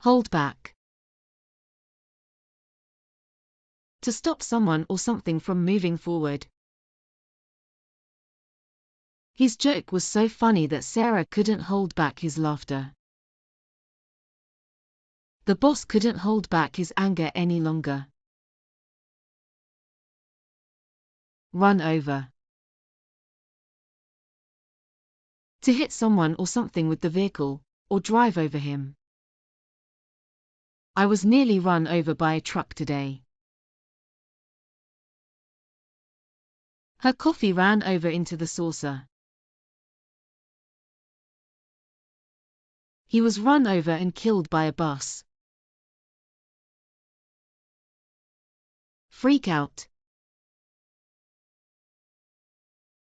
Hold back. To stop someone or something from moving forward. His joke was so funny that Sarah couldn't hold back his laughter. The boss couldn't hold back his anger any longer. Run over. To hit someone or something with the vehicle, or drive over him. I was nearly run over by a truck today. Her coffee ran over into the saucer. He was run over and killed by a bus. Freak out.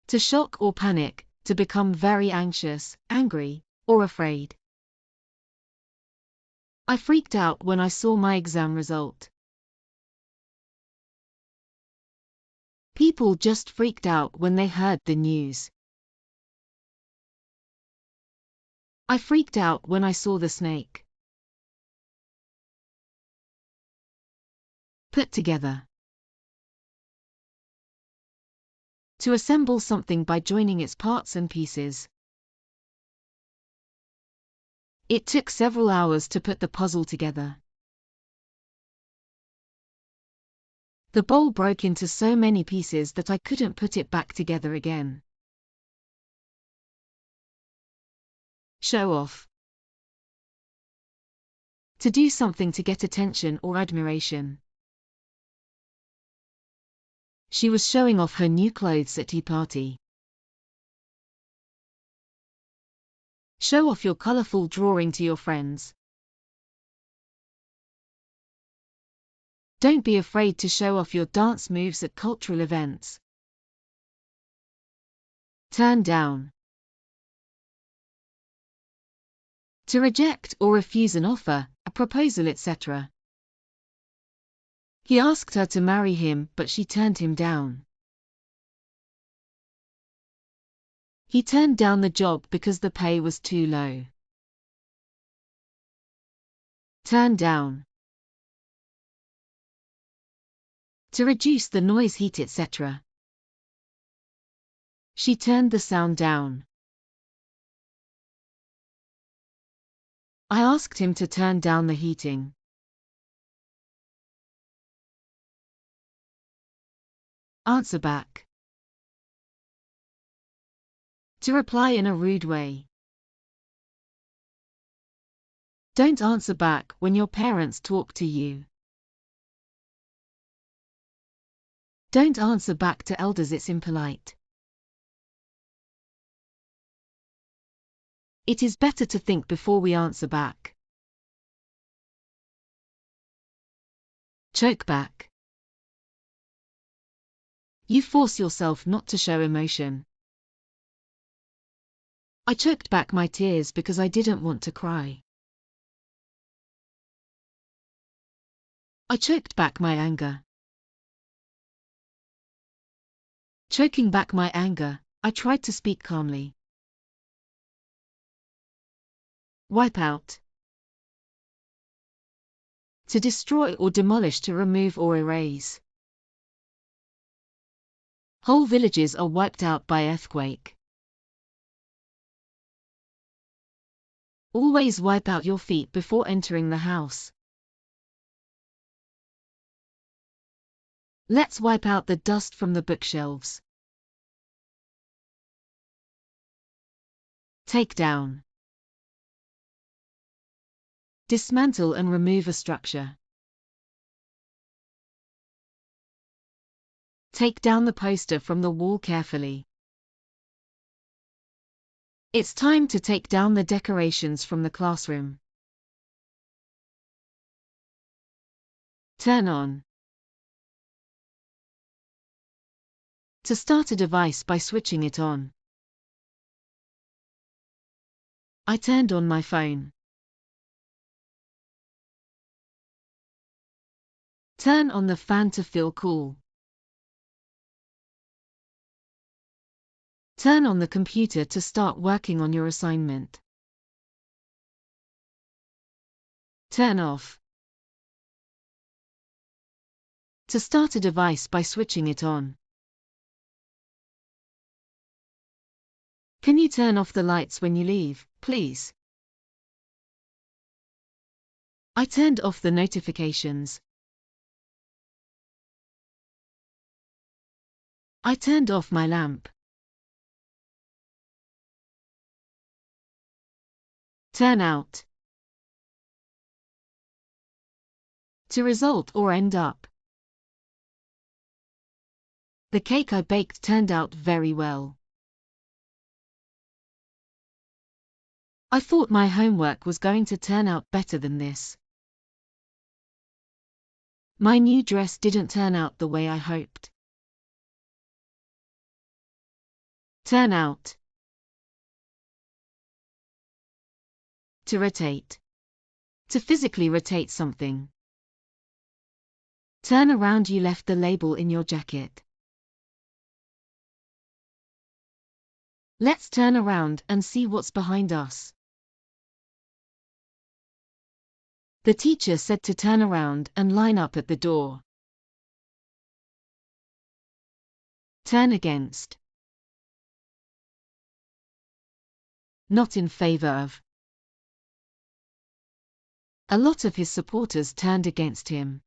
To shock or panic, to become very anxious, angry, or afraid. I freaked out when I saw my exam result. People just freaked out when they heard the news. I freaked out when I saw the snake. Put together. To assemble something by joining its parts and pieces. It took several hours to put the puzzle together. The bowl broke into so many pieces that I couldn't put it back together again. Show off. To do something to get attention or admiration. She was showing off her new clothes at tea party. Show off your colorful drawing to your friends. Don't be afraid to show off your dance moves at cultural events. Turn down. To reject or refuse an offer, a proposal, etc. He asked her to marry him, but she turned him down. He turned down the job because the pay was too low. Turn down. To reduce the noise, heat, etc. She turned the sound down. I asked him to turn down the heating. Answer back. To reply in a rude way. Don't answer back when your parents talk to you. Don't answer back to elders, it's impolite. It is better to think before we answer back. Choke back. You force yourself not to show emotion. I choked back my tears because I didn't want to cry. I choked back my anger. Choking back my anger, I tried to speak calmly. Wipe out. To destroy or demolish, to remove or erase. Whole villages are wiped out by earthquake. Always wipe out your feet before entering the house. Let's wipe out the dust from the bookshelves. Take down. Dismantle and remove a structure. Take down the poster from the wall carefully. It's time to take down the decorations from the classroom. Turn on. To start a device by switching it on. I turned on my phone. Turn on the fan to feel cool. Turn on the computer to start working on your assignment. Turn off. To start a device by switching it on. Can you turn off the lights when you leave, please? I turned off the notifications. I turned off my lamp. Turn out. To result or end up. The cake I baked turned out very well. I thought my homework was going to turn out better than this. My new dress didn't turn out the way I hoped. Turn out. To rotate. To physically rotate something. Turn around. You left the label in your jacket. Let's turn around and see what's behind us. The teacher said to turn around and line up at the door. Turn against. Not in favor of. A lot of his supporters turned against him.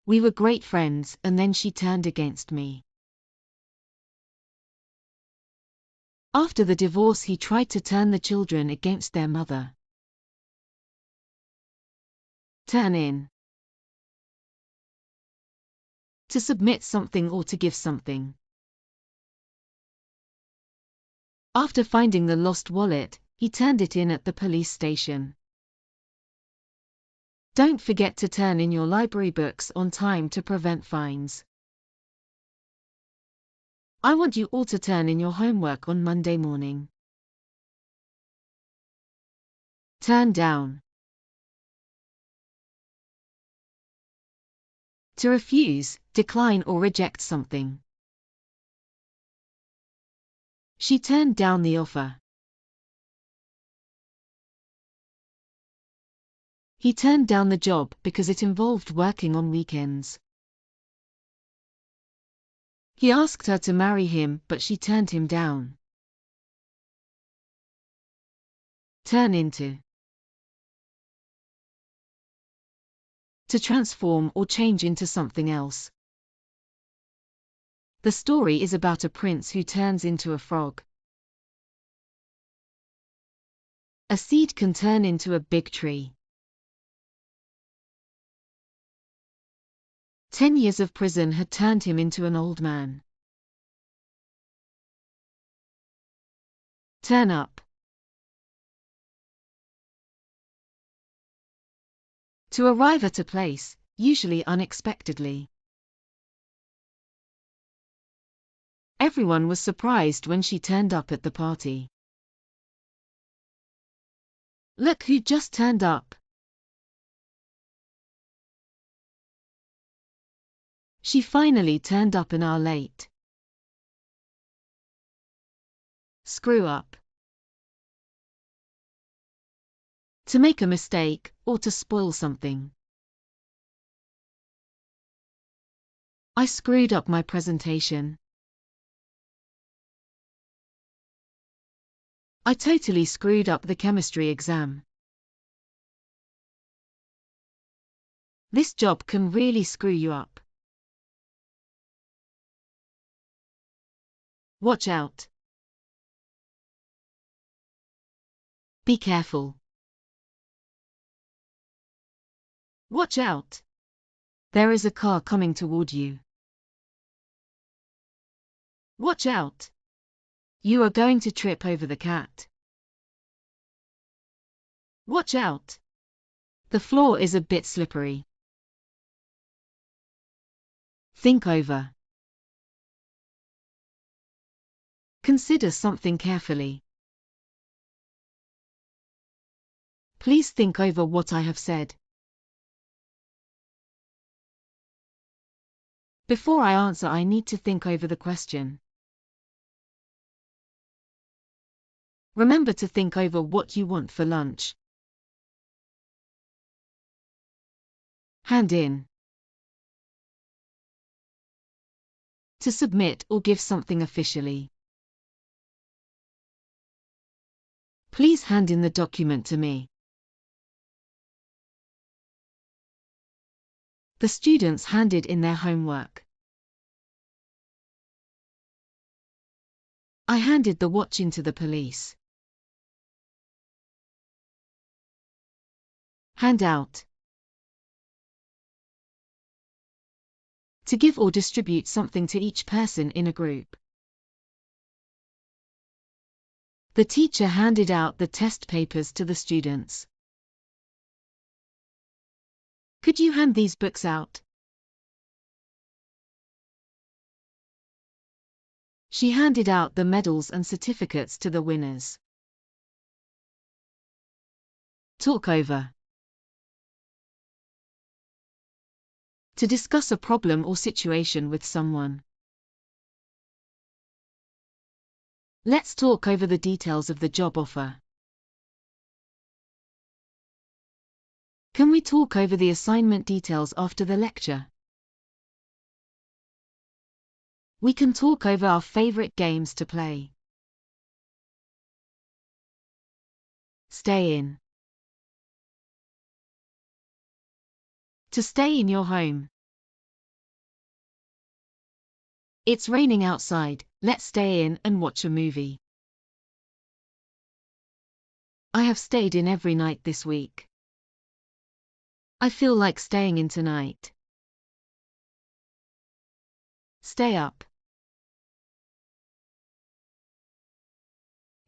We were great friends, and then she turned against me. After the divorce, he tried to turn the children against their mother. Turn in. To submit something or to give something. After finding the lost wallet, he turned it in at the police station. Don't forget to turn in your library books on time to prevent fines. I want you all to turn in your homework on Monday morning. Turn down. To refuse, decline or reject something. She turned down the offer. He turned down the job because it involved working on weekends. He asked her to marry him, but she turned him down. Turn into. To transform or change into something else. The story is about a prince who turns into a frog. A seed can turn into a big tree. 10 years of prison had turned him into an old man. Turn up. To arrive at a place, usually unexpectedly. Everyone was surprised when she turned up at the party. Look who just turned up. She finally turned up an hour late. Screw up. To make a mistake, or to spoil something. I screwed up my presentation. I totally screwed up the chemistry exam. This job can really screw you up. Watch out. Be careful. Watch out. There is a car coming toward you. Watch out. You are going to trip over the cat. Watch out. The floor is a bit slippery. Think over. Consider something carefully. Please think over what I have said. Before I answer, I need to think over the question. Remember to think over what you want for lunch. Hand in. To submit or give something officially. Please hand in the document to me. The students handed in their homework. I handed the watch in to the police. Hand out. To give or distribute something to each person in a group. The teacher handed out the test papers to the students. Could you hand these books out? She handed out the medals and certificates to the winners. Talk over. To discuss a problem or situation with someone. Let's talk over the details of the job offer. Can we talk over the assignment details after the lecture? We can talk over our favorite games to play. Stay in. To stay in your home. It's raining outside, let's stay in and watch a movie. I have stayed in every night this week. I feel like staying in tonight. Stay up.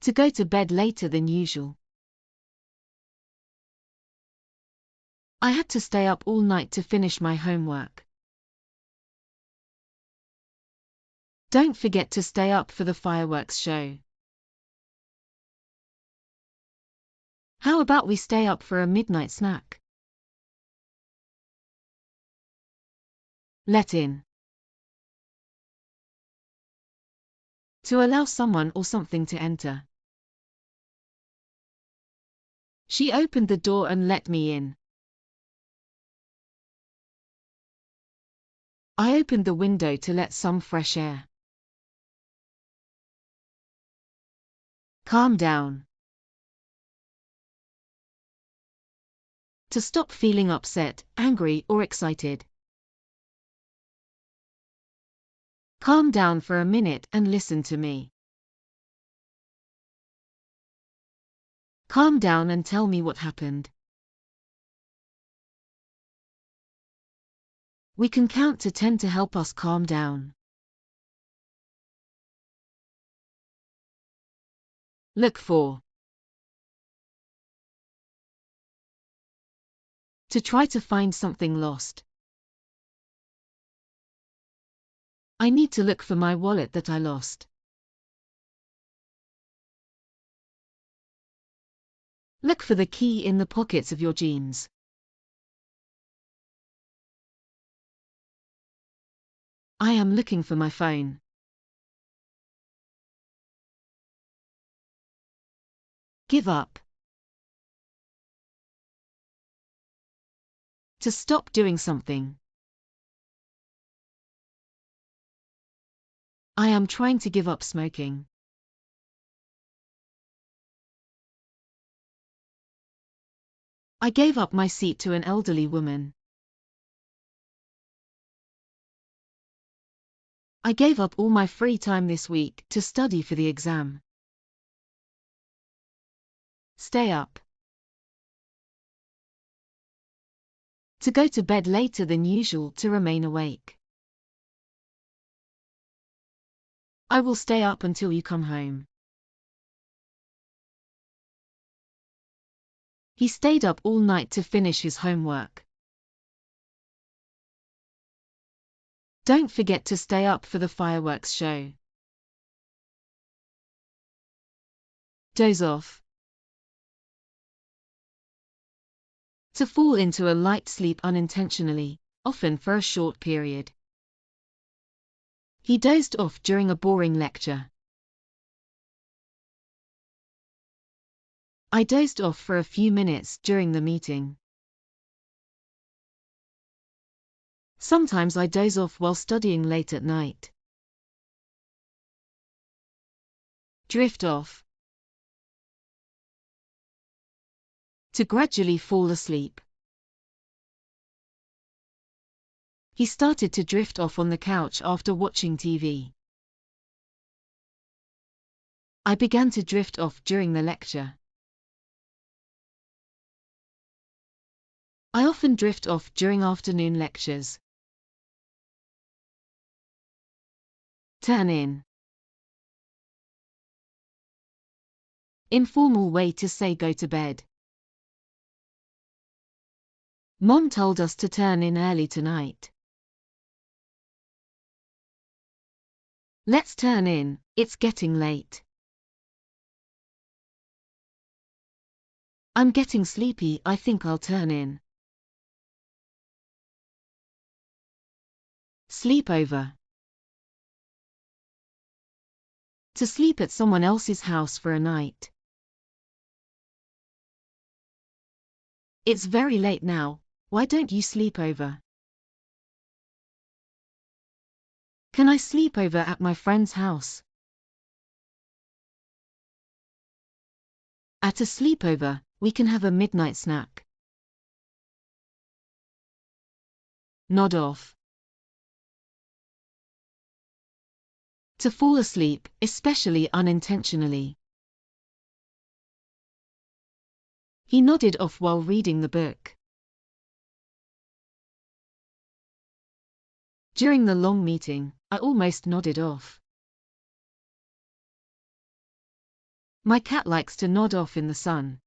To go to bed later than usual. I had to stay up all night to finish my homework. Don't forget to stay up for the fireworks show. How about we stay up for a midnight snack? Let in. To allow someone or something to enter. She opened the door and let me in. I opened the window to let some fresh air. Calm down. To stop feeling upset, angry, or excited. Calm down for a minute and listen to me. Calm down and tell me what happened. We can count to 10 to help us calm down. Look for. To try to find something lost. I need to look for my wallet that I lost. Look for the key in the pockets of your jeans. I am looking for my phone. Give up. To stop doing something. I am trying to give up smoking. I gave up my seat to an elderly woman. I gave up all my free time this week to study for the exam. Stay up. To go to bed later than usual to remain awake. I will stay up until you come home. He stayed up all night to finish his homework. Don't forget to stay up for the fireworks show. Doze off. To fall into a light sleep unintentionally, often for a short period. He dozed off during a boring lecture. I dozed off for a few minutes during the meeting. Sometimes I doze off while studying late at night. Drift off. To gradually fall asleep. He started to drift off on the couch after watching TV. I began to drift off during the lecture. I often drift off during afternoon lectures. Turn in. Informal way to say go to bed. Mom told us to turn in early tonight. Let's turn in, it's getting late. I'm getting sleepy, I think I'll turn in. Sleepover. To sleep at someone else's house for a night. It's very late now, why don't you sleep over? Can I sleep over at my friend's house? At a sleepover, we can have a midnight snack. Nod off. To fall asleep, especially unintentionally. He nodded off while reading the book. During the long meeting, I almost nodded off. My cat likes to nod off in the sun.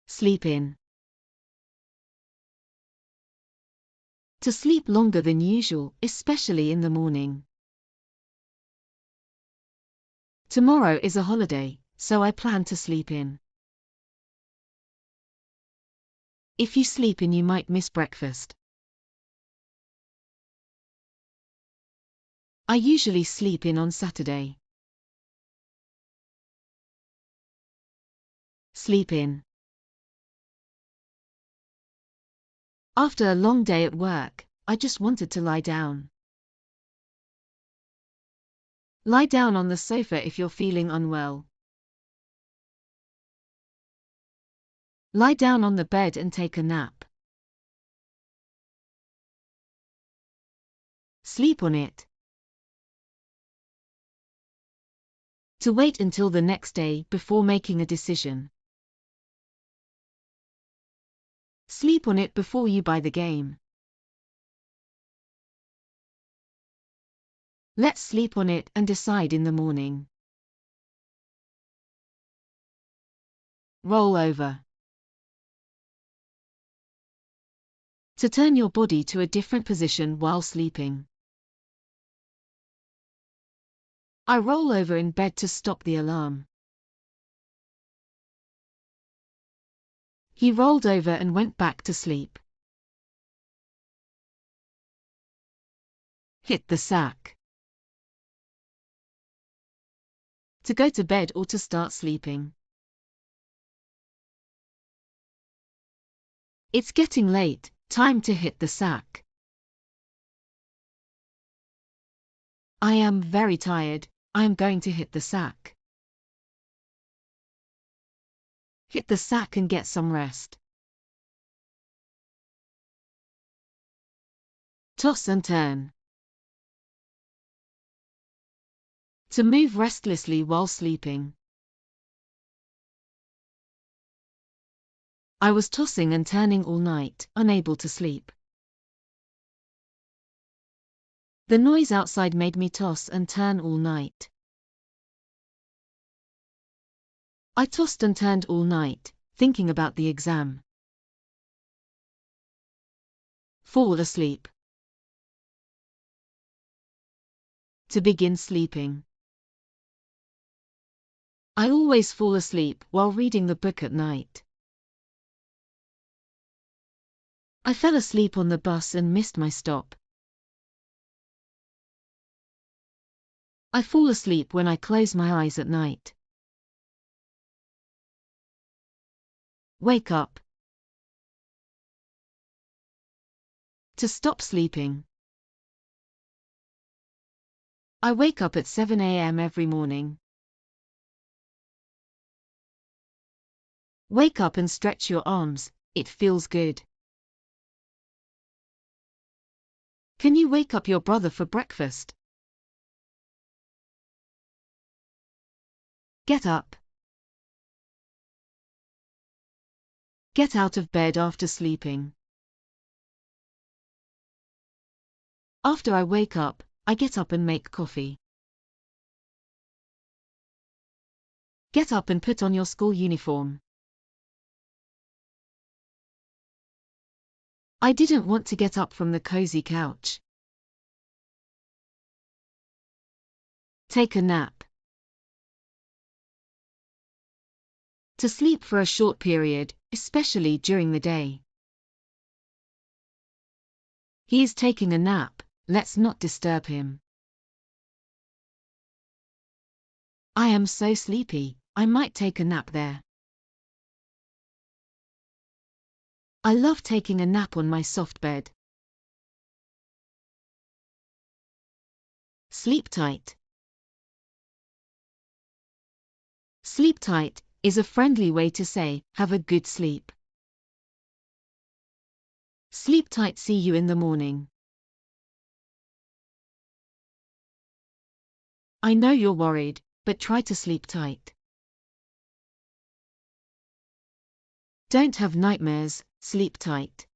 Sleep in. To sleep longer than usual, especially in the morning. Tomorrow is a holiday, so I plan to sleep in. If you sleep in, you might miss breakfast. I usually sleep in on Saturday. Sleep in. After a long day at work, I just wanted to lie down. Lie down on the sofa if you're feeling unwell. Lie down on the bed and take a nap. Sleep on it. To wait until the next day before making a decision. Sleep on it before you buy the game. Let's sleep on it and decide in the morning. Roll over. To turn your body to a different position while sleeping. I roll over in bed to stop the alarm. He rolled over and went back to sleep. Hit the sack. To go to bed or to start sleeping. It's getting late, time to hit the sack. I am very tired, I am going to hit the sack. Hit the sack and get some rest. Toss and turn. To move restlessly while sleeping. I was tossing and turning all night, unable to sleep. The noise outside made me toss and turn all night. I tossed and turned all night, thinking about the exam. Fall asleep. To begin sleeping. I always fall asleep while reading the book at night. I fell asleep on the bus and missed my stop. I fall asleep when I close my eyes at night. Wake up. To stop sleeping. I wake up at 7 a.m. every morning. Wake up and stretch your arms, it feels good. Can you wake up your brother for breakfast? Get up. Get out of bed after sleeping. After I wake up, I get up and make coffee. Get up and put on your school uniform. I didn't want to get up from the cozy couch. Take a nap. To sleep for a short period, especially during the day. He is taking a nap, let's not disturb him. I am so sleepy, I might take a nap there. I love taking a nap on my soft bed. Sleep tight. Sleep tight is a friendly way to say, have a good sleep. Sleep tight, see you in the morning. I know you're worried, but try to sleep tight. Don't have nightmares, sleep tight.